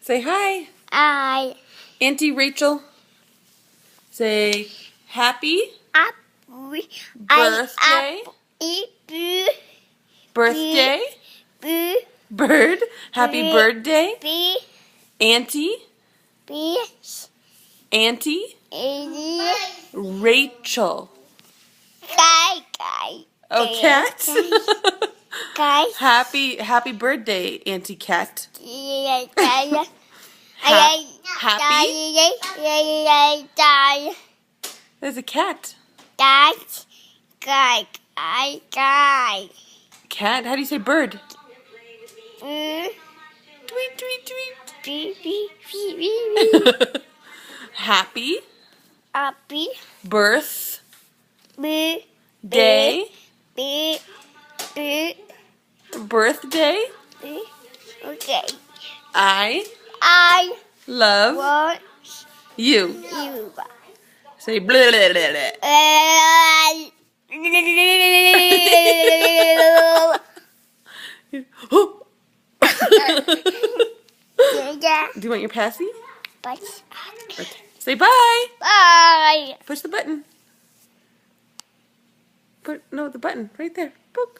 Say hi. I Auntie Rachel. Say happy up birthday. Birthday. Bird. Happy birthday. Auntie. Auntie Rachel. Oh, cat. Happy birthday, Auntie Cat. Happy. There's a cat. Cat. How do you say bird? Tweet, tweet, tweet. Happy birthday. Birthday. Okay. I I love want you. you. Say blah, blah, blah, blah. Do you want your passy? Okay. Say bye. Bye. Push the button. No, the button right there. Boop.